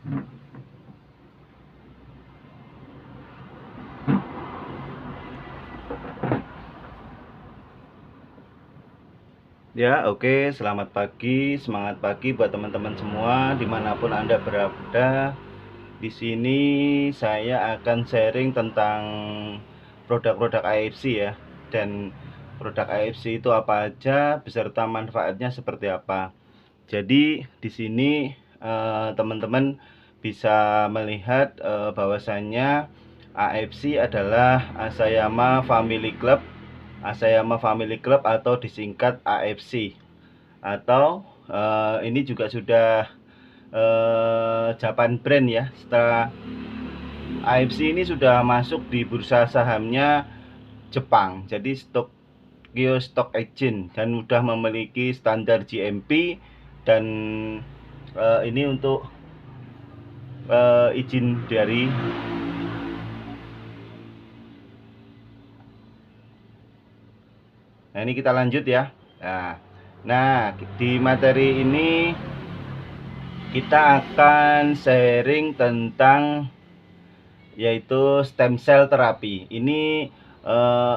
Ya, oke, selamat pagi, semangat pagi buat teman-teman semua dimanapun Anda berada. Di sini saya akan sharing tentang produk-produk AFC ya, dan produk AFC itu apa aja, beserta manfaatnya seperti apa. Jadi di sini teman-teman bisa melihat bahwasannya AFC adalah Asayama Family Club. Asayama Family Club atau disingkat AFC, atau ini juga sudah Japan brand ya. Setelah AFC ini sudah masuk di bursa sahamnya Jepang, jadi Tokyo Stock Exchange, dan sudah memiliki standar GMP. Dan ini untuk izin dari. Nah, ini kita lanjut ya. Nah, di materi ini kita akan sharing tentang yaitu stem cell terapi. Ini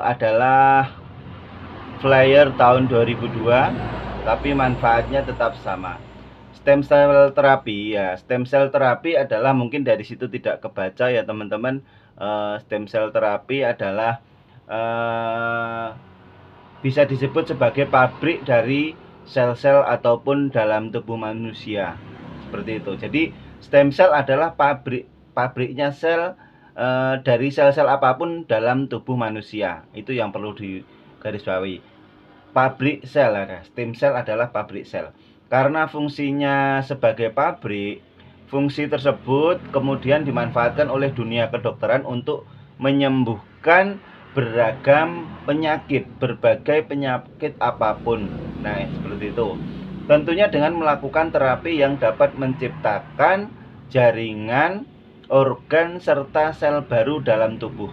adalah flyer tahun 2002, tapi manfaatnya tetap sama. Stem cell terapi ya, stem cell terapi adalah, mungkin dari situ tidak kebaca ya teman-teman. Stem cell terapi adalah bisa disebut sebagai pabrik dari sel-sel ataupun dalam tubuh manusia, seperti itu. Jadi stem cell adalah pabriknya sel dari sel-sel apapun dalam tubuh manusia. Itu yang perlu digarisbawahi. Pabrik sel ada. Stem cell adalah pabrik sel. Karena fungsinya sebagai pabrik, fungsi tersebut kemudian dimanfaatkan oleh dunia kedokteran untuk menyembuhkan beragam penyakit, berbagai penyakit apapun. Nah, seperti itu. Tentunya dengan melakukan terapi yang dapat menciptakan jaringan, organ, serta sel baru dalam tubuh.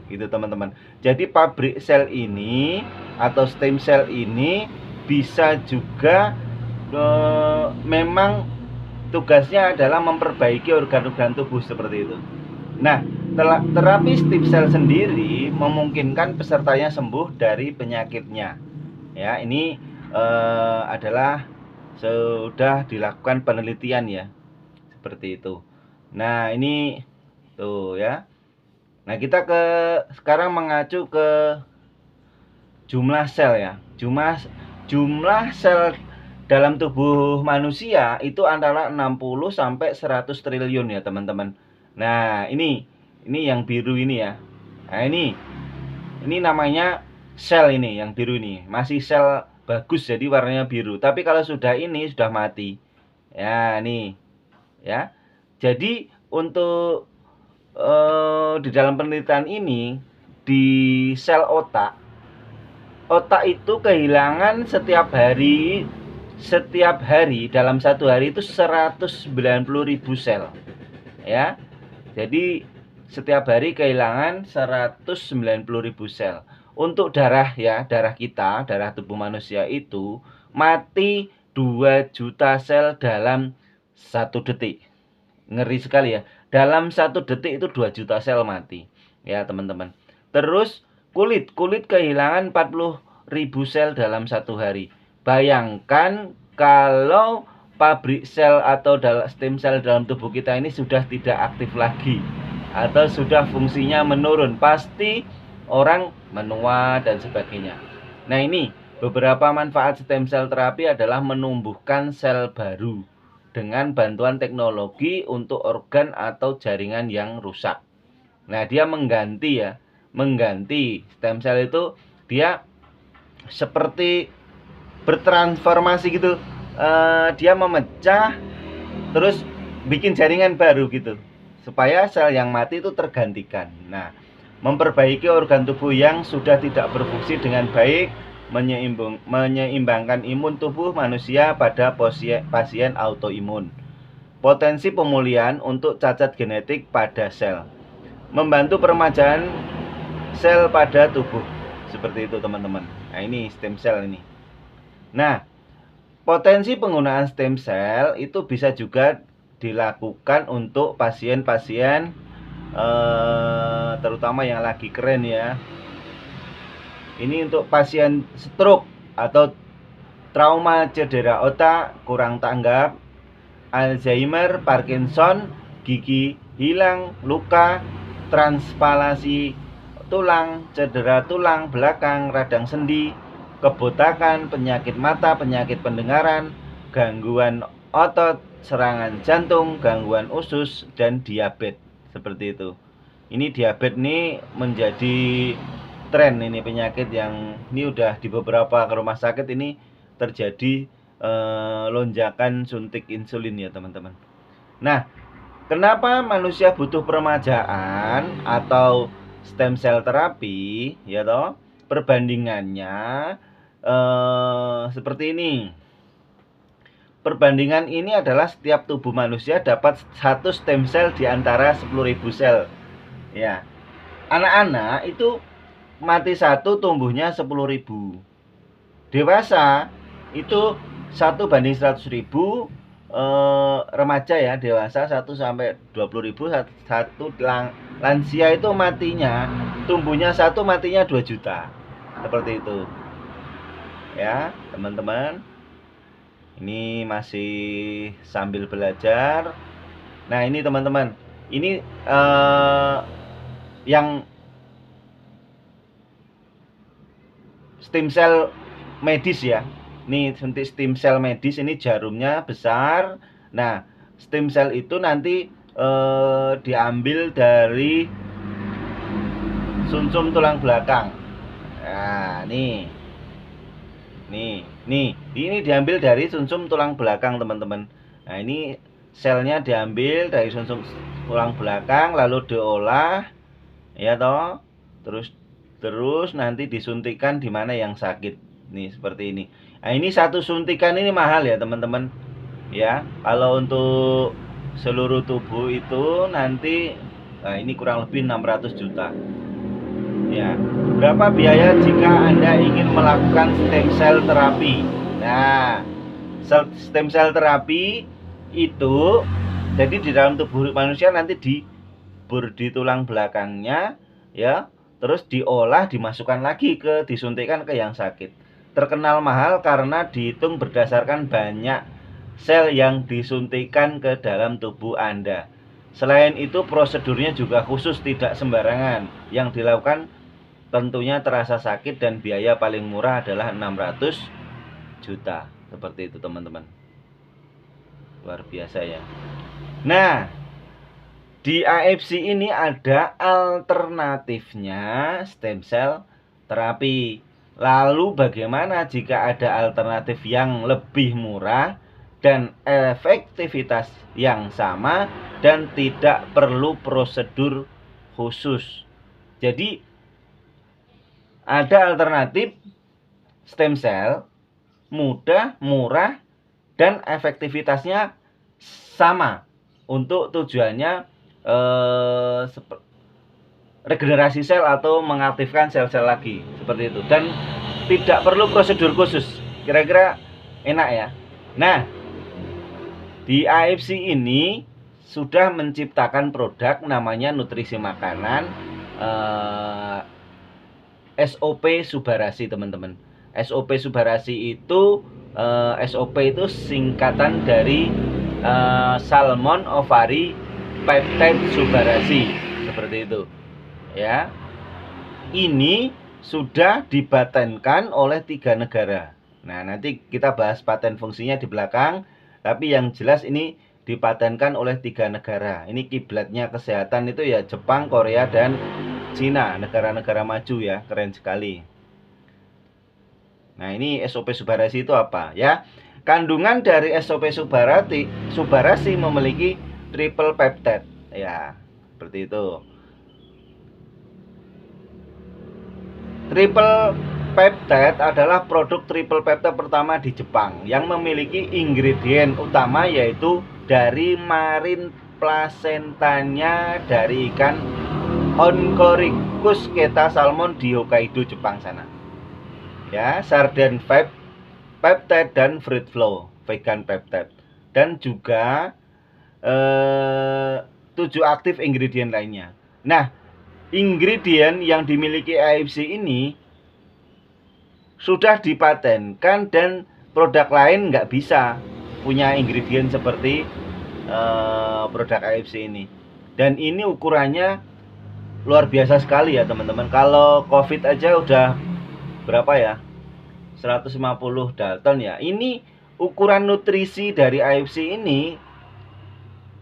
Gitu teman-teman. Jadi pabrik sel ini atau stem cell ini bisa juga memang tugasnya adalah memperbaiki organ-organ tubuh seperti itu. Nah, terapi stem cell sendiri memungkinkan pesertanya sembuh dari penyakitnya. Ya, ini adalah sudah dilakukan penelitian ya, seperti itu. Nah, ini tuh ya. Nah, kita sekarang mengacu ke jumlah sel ya. Jumlah sel dalam tubuh manusia itu antara 60 sampai 100 triliun ya, teman-teman. Nah, ini yang biru ini ya. Nah, ini namanya sel, ini yang biru ini. Masih sel bagus, jadi warnanya biru. Tapi kalau sudah ini sudah mati. Ya, ini. Ya. Jadi untuk di dalam penelitian ini, di sel otak itu kehilangan setiap hari dalam satu hari itu 190.000 sel ya. Jadi setiap hari kehilangan 190.000 sel. Untuk darah ya, darah kita, darah tubuh manusia itu mati 2 juta sel dalam 1 detik. Ngeri sekali ya. Dalam 1 detik itu 2 juta sel mati. Ya teman-teman. Terus kulit kehilangan 40.000 sel dalam 1 hari. Bayangkan kalau pabrik sel atau stem cell dalam tubuh kita ini sudah tidak aktif lagi, atau sudah fungsinya menurun, pasti orang menua dan sebagainya. Nah, ini beberapa manfaat stem cell terapi adalah menumbuhkan sel baru dengan bantuan teknologi untuk organ atau jaringan yang rusak. Nah, dia mengganti stem cell itu, dia seperti bertransformasi gitu. Dia memecah terus bikin jaringan baru gitu, supaya sel yang mati itu tergantikan. Nah, memperbaiki organ tubuh yang sudah tidak berfungsi dengan baik, menyeimbangkan imun tubuh manusia pada pasien autoimun. Potensi pemulihan untuk cacat genetik pada sel. Membantu peremajaan sel pada tubuh. Seperti itu teman-teman. Nah, ini stem cell ini. Nah, potensi penggunaan stem cell itu bisa juga dilakukan untuk pasien-pasien terutama yang lagi keren ya. Ini untuk pasien stroke atau trauma cedera otak, kurang tanggap, Alzheimer, Parkinson, gigi hilang, luka, transpalasi tulang, cedera tulang belakang, radang sendi, kebotakan, penyakit mata, penyakit pendengaran, gangguan otot, serangan jantung, gangguan usus, dan diabetes. Seperti itu. Ini diabetes nih menjadi tren, ini penyakit yang ini udah di beberapa rumah sakit ini terjadi lonjakan suntik insulin ya teman-teman. Nah, kenapa manusia butuh peremajaan atau stem cell terapi ya toh? Perbandingannya seperti ini. Perbandingan ini adalah setiap tubuh manusia dapat 1 stem cell di antara 10.000 sel. Ya. Anak-anak itu mati 1 tumbuhnya 10.000. Dewasa itu 1:100.000. Remaja ya, dewasa 1 sampai 20.000. Lansia itu matinya, tumbuhnya 1 matinya 2 juta. Seperti itu. Ya, teman-teman. Ini masih sambil belajar. Nah, ini teman-teman. Ini yang stem cell medis ya. Ini suntik stem cell medis, ini jarumnya besar. Nah, stem cell itu nanti diambil dari sumsum tulang belakang. Nah, nih. Ini diambil dari sumsum tulang belakang, teman-teman. Nah, ini selnya diambil dari sumsum tulang belakang lalu diolah ya toh. Terus nanti disuntikan di mana yang sakit. Nih, seperti ini. Nah, ini 1 suntikan ini mahal ya, teman-teman. Ya, kalau untuk seluruh tubuh itu nanti ini kurang lebih 600 juta. Ya, berapa biaya jika Anda ingin melakukan stem cell terapi? Nah, stem cell terapi itu jadi di dalam tubuh manusia nanti dibur di tulang belakangnya ya, terus diolah, dimasukkan lagi disuntikkan ke yang sakit. Terkenal mahal karena dihitung berdasarkan banyak sel yang disuntikan ke dalam tubuh Anda. Selain itu prosedurnya juga khusus, tidak sembarangan. Yang dilakukan tentunya terasa sakit dan biaya paling murah adalah 600 juta. Seperti itu teman-teman. Luar biasa ya. Nah, di AFC ini ada alternatifnya stem cell terapi. Lalu bagaimana jika ada alternatif yang lebih murah dan efektivitas yang sama dan tidak perlu prosedur khusus? Jadi ada alternatif stem cell mudah, murah, dan efektivitasnya sama untuk tujuannya regenerasi sel atau mengaktifkan sel-sel lagi, seperti itu, dan tidak perlu prosedur khusus. Kira-kira enak ya. Nah, di AFC ini sudah menciptakan produk namanya nutrisi makanan SOP Subarasi, teman-teman. SOP Subarasi itu SOP itu singkatan dari Salmon Ovari Peptide Subarasi, seperti itu. Ya. Ini sudah dipatenkan oleh 3 negara. Nah, nanti kita bahas paten fungsinya di belakang, tapi yang jelas ini dipatenkan oleh 3 negara. Ini kiblatnya kesehatan itu ya Jepang, Korea, dan Cina, negara-negara maju ya, keren sekali. Nah, ini SOP Subarasi itu apa ya? Kandungan dari SOP Subarasi memiliki triple peptide ya, seperti itu. Triple peptide adalah produk triple peptide pertama di Jepang yang memiliki ingredient utama yaitu dari marin placentanya dari ikan Oncorhynchus keta salmon di Hokkaido, Jepang sana. Ya, sarden peptide dan fruit flow vegan peptide. Dan juga 7 aktif ingredient lainnya. Nah, ingredient yang dimiliki AFC ini sudah dipatenkan dan produk lain nggak bisa punya ingredient seperti produk AFC ini. Dan ini ukurannya luar biasa sekali ya teman-teman. Kalau COVID aja udah berapa ya? 150 Dalton ya. Ini ukuran nutrisi dari AFC ini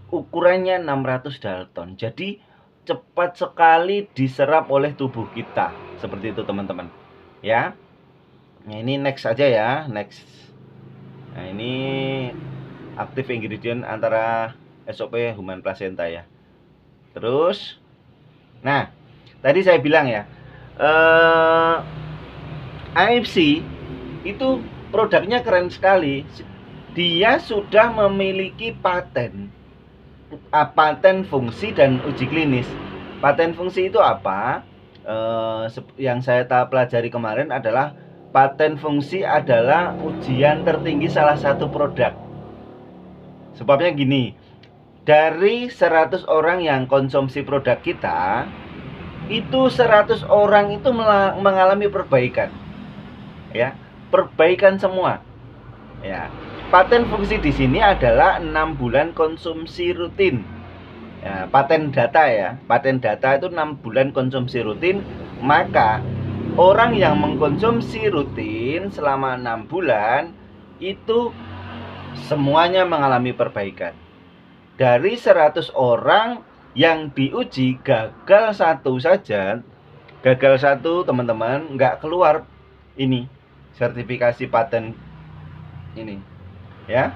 ukurannya 600 Dalton. Jadi cepat sekali diserap oleh tubuh kita. Seperti itu teman-teman. Ya. Nah, ini next aja ya, next. Nah, ini aktif ingredient antara SOP human placenta ya. Terus nah, tadi saya bilang ya, AFC itu produknya keren sekali. Dia sudah memiliki paten fungsi dan uji klinis. Paten fungsi itu apa? Yang saya pelajari kemarin adalah paten fungsi adalah ujian tertinggi salah satu produk. Sebabnya gini, dari 100 orang yang konsumsi produk kita, itu 100 orang itu mengalami perbaikan. Ya, perbaikan semua. Ya. Paten fungsi di sini adalah 6 bulan konsumsi rutin. Ya, paten data ya. Paten data itu 6 bulan konsumsi rutin, maka orang yang mengkonsumsi rutin selama 6 bulan itu semuanya mengalami perbaikan. Dari 100 orang yang diuji gagal satu saja, gagal satu teman-teman, nggak keluar ini sertifikasi paten ini ya.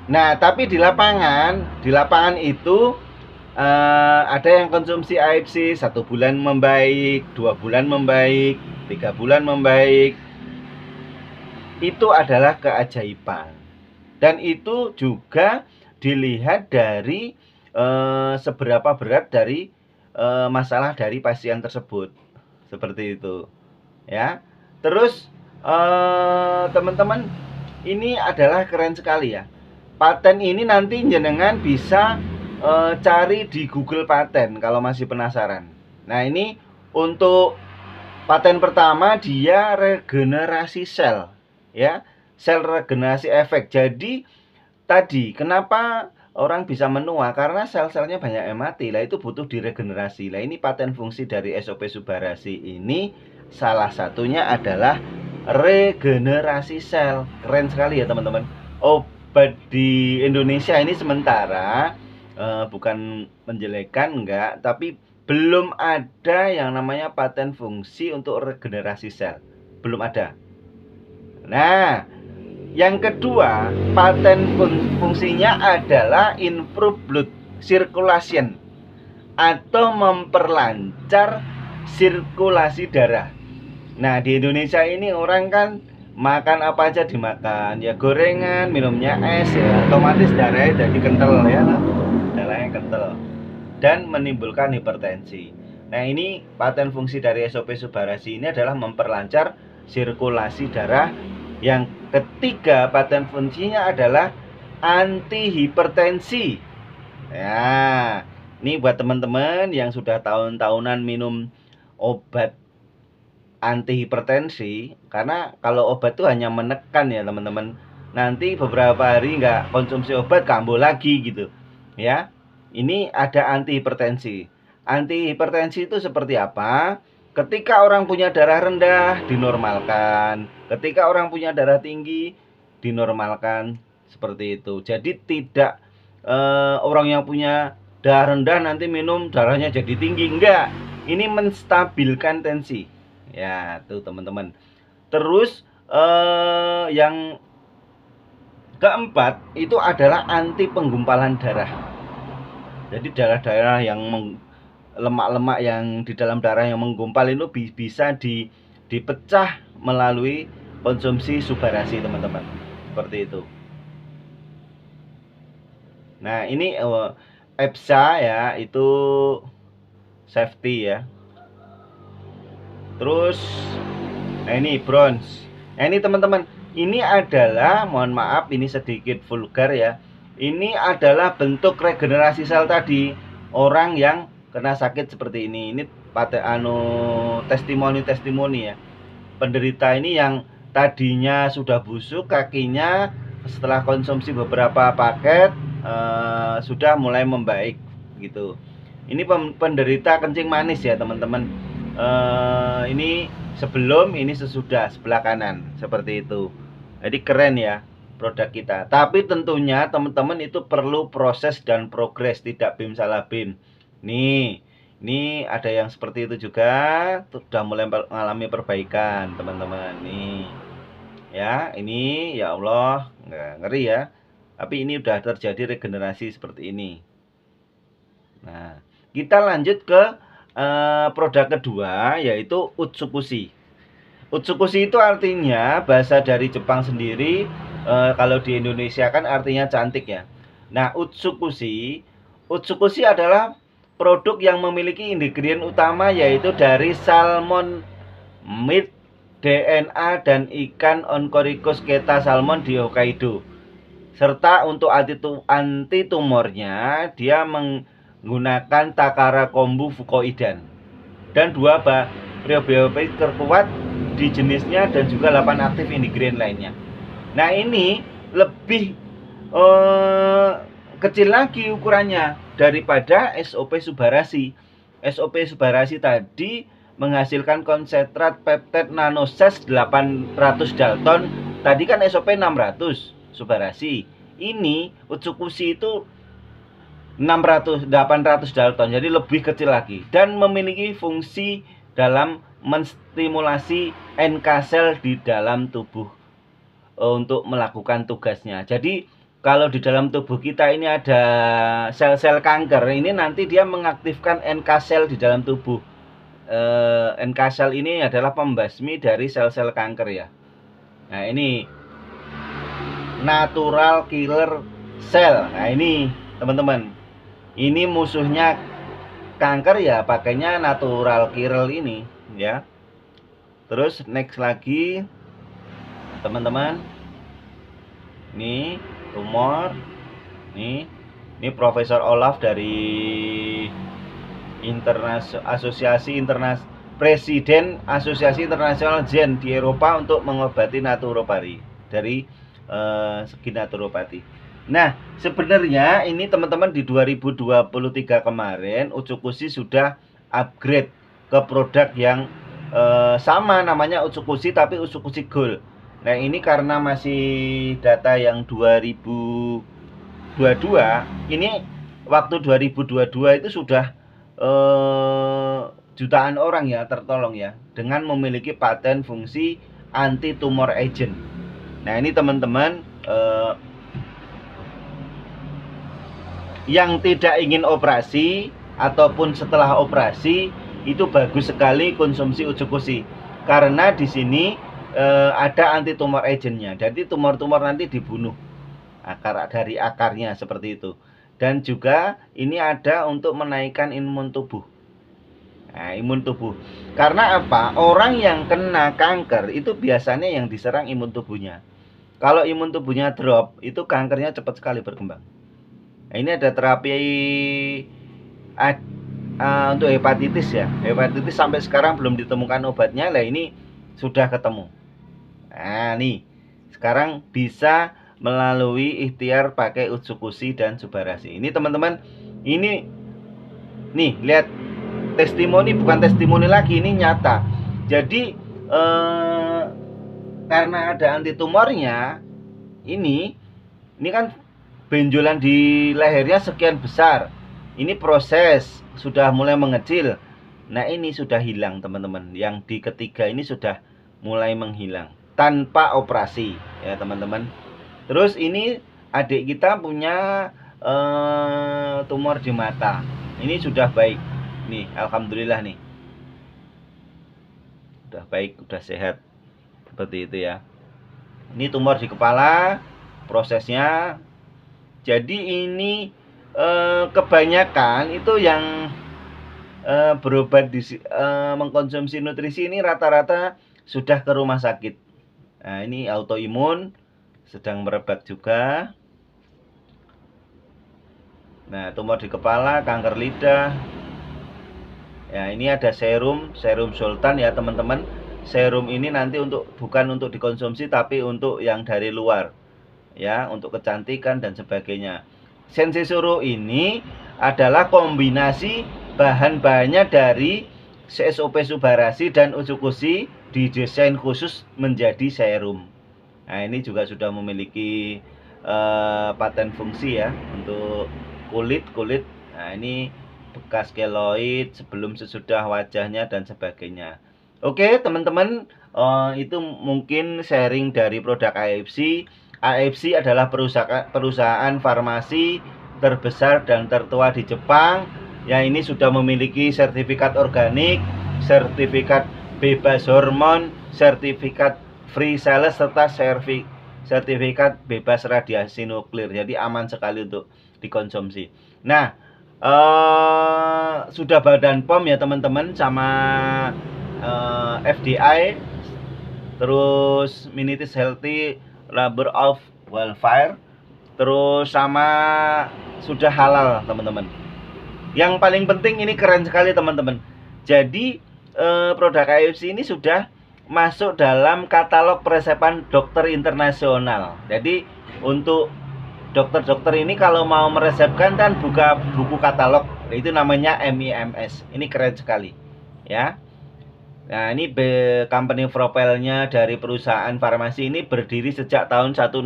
Nah, tapi di lapangan itu ada yang konsumsi AFC 1 bulan membaik, 2 bulan membaik, 3 bulan membaik. Itu adalah keajaiban. Dan itu juga dilihat dari seberapa berat dari masalah dari pasien tersebut. Seperti itu. Ya. Terus teman-teman, ini adalah keren sekali ya. Paten ini nanti jenengan bisa cari di Google Paten kalau masih penasaran. Nah, ini untuk paten pertama dia regenerasi sel ya. Sel regenerasi efek. Jadi tadi kenapa orang bisa menua? Karena sel-selnya banyak yang mati. Lah itu butuh diregenerasi. Lah ini paten fungsi dari SOP Subarasi ini salah satunya adalah regenerasi sel. Keren sekali ya teman-teman. Obat di Indonesia ini sementara bukan menjelekkan enggak, tapi belum ada yang namanya paten fungsi untuk regenerasi sel. Belum ada. Nah, yang kedua, paten fungsinya adalah improve blood circulation atau memperlancar sirkulasi darah. Nah, di Indonesia ini orang kan makan apa aja dimakan, ya gorengan, minumnya es ya, otomatis darahnya jadi kental ya, darahnya kental dan menimbulkan hipertensi. Nah, ini paten fungsi dari SOP Subarasi ini adalah memperlancar sirkulasi darah. Yang ketiga, paten fungsinya adalah anti hipertensi. Ya, ini buat teman-teman yang sudah tahun-tahunan minum obat anti hipertensi, karena kalau obat itu hanya menekan ya teman-teman. Nanti beberapa hari nggak konsumsi obat kambuh lagi gitu. Ya, ini ada anti hipertensi. Anti hipertensi itu seperti apa? Ketika orang punya darah rendah dinormalkan, ketika orang punya darah tinggi dinormalkan, seperti itu. Jadi tidak orang yang punya darah rendah nanti minum darahnya jadi tinggi, enggak. Ini menstabilkan tensi. Ya, tuh teman-teman. Terus yang keempat itu adalah anti penggumpalan darah. Jadi darah-darah yang lemak-lemak yang di dalam darah yang menggumpal itu bisa dipecah melalui konsumsi Subarasi teman-teman. Seperti itu. Nah, ini EPSA ya, itu safety ya. Terus nah ini bronze. Nah, ini teman-teman, ini adalah, mohon maaf ini sedikit vulgar ya. Ini adalah bentuk regenerasi sel tadi. Orang yang kena sakit seperti ini pada testimoni ya. Penderita ini yang tadinya sudah busuk kakinya, setelah konsumsi beberapa paket sudah mulai membaik gitu. Ini penderita kencing manis ya teman-teman. Ini sebelum, ini sesudah, sebelah kanan seperti itu. Jadi keren ya produk kita. Tapi tentunya teman-teman itu perlu proses dan progres, tidak bim salah bim. Nih, ini ada yang seperti itu juga, sudah mulai mengalami perbaikan teman-teman. Nih, ya ini ya Allah, nggak ngeri ya. Tapi ini udah terjadi regenerasi seperti ini. Nah, kita lanjut ke produk kedua, yaitu Utsukushi. Utsukushi itu artinya bahasa dari Jepang sendiri, kalau di Indonesia kan artinya cantik ya. Nah, Utsukushi adalah produk yang memiliki ingredient utama yaitu dari salmon meat, DNA dan ikan Oncorhynchus keta salmon di Hokkaido. Serta untuk anti tumornya dia menggunakan Takara kombu fukoidan dan 2 prebiotik terkuat di jenisnya dan juga 8 aktif ingredient lainnya. Nah, ini lebih kecil lagi ukurannya daripada SOP Subarashi. SOP Subarashi tadi menghasilkan konsentrat peptide nanosex 800 Dalton. Tadi kan SOP 600 Subarashi. Ini Utsukushi itu 800 Dalton, jadi lebih kecil lagi dan memiliki fungsi dalam menstimulasi NK sel di dalam tubuh untuk melakukan tugasnya. Jadi kalau di dalam tubuh kita ini ada sel-sel kanker, ini nanti dia mengaktifkan NK sel di dalam tubuh. NK sel ini adalah pembasmi dari sel-sel kanker ya. Nah, ini natural killer cell. Nah, ini teman-teman, ini musuhnya kanker ya, pakainya natural killer ini ya. Terus next lagi teman-teman, ini tumor, ini Profesor Olaf dari Presiden Asosiasi Internasional Gen di Eropa untuk mengobati naturopati dari segi naturopati. Nah, sebenarnya ini teman-teman di 2023 kemarin Utsukushi sudah upgrade ke produk yang sama, namanya Utsukushi tapi Utsukushi Gold. Nah, ini karena masih data yang 2022, ini waktu 2022 itu sudah jutaan orang ya tertolong ya dengan memiliki paten fungsi anti tumor agent. Nah, ini teman-teman yang tidak ingin operasi ataupun setelah operasi itu bagus sekali konsumsi Utsukushi karena di sini ada anti tumor agentnya. Jadi tumor-tumor nanti dibunuh dari akarnya seperti itu. Dan juga ini ada untuk menaikkan imun tubuh. Nah, imun tubuh. Karena apa? Orang yang kena kanker itu biasanya yang diserang imun tubuhnya. Kalau imun tubuhnya drop, itu kankernya cepat sekali berkembang. Nah, ini ada terapi untuk hepatitis ya. Hepatitis sampai sekarang belum ditemukan obatnya. Lah, ini sudah ketemu. Nah, nih. Sekarang bisa melalui ikhtiar pakai Utsukushi dan Subarashi. Ini teman-teman, ini nih lihat testimoni, bukan testimoni lagi, ini nyata. Jadi karena ada anti tumornya, ini kan benjolan di lehernya sekian besar. Ini proses sudah mulai mengecil. Nah, ini sudah hilang teman-teman. Yang di ketiga ini sudah mulai menghilang tanpa operasi ya teman-teman. Terus ini adik kita punya tumor di mata. Ini sudah baik. Nih, alhamdulillah nih. Sudah baik, sudah sehat. Seperti itu ya. Ini tumor di kepala, prosesnya. Jadi ini kebanyakan itu yang berobat mengkonsumsi nutrisi ini rata-rata sudah ke rumah sakit. Nah, ini autoimun sedang merebak juga. Nah, tumor di kepala, kanker lidah. Ya, ini ada serum Sultan ya teman-teman. Serum ini nanti bukan untuk dikonsumsi tapi untuk yang dari luar. Ya, untuk kecantikan dan sebagainya. Sensisuru ini adalah kombinasi bahan-bahannya dari CSOP Subarasi dan Utsukushi, didesain khusus menjadi serum. Nah, ini juga sudah memiliki paten fungsi ya untuk kulit. Nah, ini bekas keloid sebelum sesudah wajahnya dan sebagainya. Oke teman-teman, itu mungkin sharing dari produk AFC. AFC adalah perusahaan farmasi terbesar dan tertua di Jepang. Ya, ini sudah memiliki sertifikat organik, sertifikat bebas hormon, sertifikat free sales, serta sertifikat bebas radiasi nuklir. Jadi aman sekali untuk dikonsumsi. Nah, sudah Badan POM ya teman-teman, sama FDI, terus Ministry Healthy Labor of Welfare, terus sama sudah halal teman-teman. Yang paling penting ini keren sekali teman-teman. Jadi produk AFC ini sudah masuk dalam katalog peresepan dokter internasional. Jadi untuk dokter-dokter ini kalau mau meresepkan kan buka buku katalog, itu namanya MIMS. Ini keren sekali ya. Nah, ini company profile-nya dari perusahaan farmasi ini berdiri sejak tahun 169.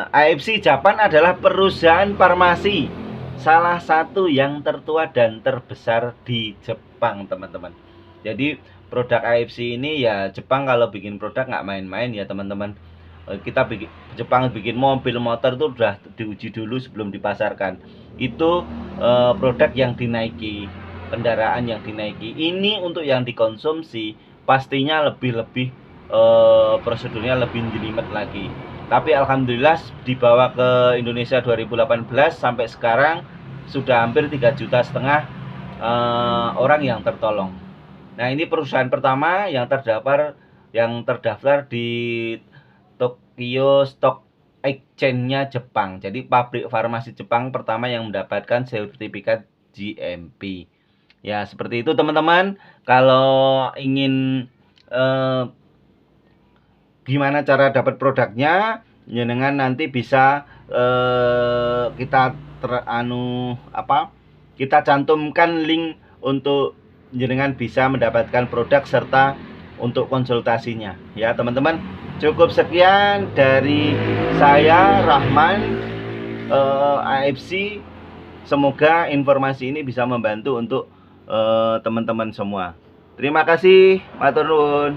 AFC Japan adalah perusahaan farmasi salah satu yang tertua dan terbesar di Jepang teman-teman. Jadi produk AFC ini ya, Jepang kalau bikin produk nggak main-main ya teman-teman. Kita Jepang bikin mobil motor itu udah diuji dulu sebelum dipasarkan. Itu produk yang dinaiki, kendaraan yang dinaiki. Ini untuk yang dikonsumsi pastinya lebih prosedurnya lebih jelimet lagi. Tapi alhamdulillah dibawa ke Indonesia 2018 sampai sekarang sudah hampir 3,5 juta orang yang tertolong. Nah, ini perusahaan pertama yang terdaftar di Tokyo Stock Exchange-nya Jepang. Jadi pabrik farmasi Jepang pertama yang mendapatkan sertifikat GMP. Ya, seperti itu teman-teman. Kalau ingin gimana cara dapat produknya, jenengan nanti bisa kita cantumkan link untuk jenengan bisa mendapatkan produk serta untuk konsultasinya ya teman-teman. Cukup sekian dari saya Rahman, AFC. Semoga informasi ini bisa membantu untuk teman-teman semua. Terima kasih, matur nuwun.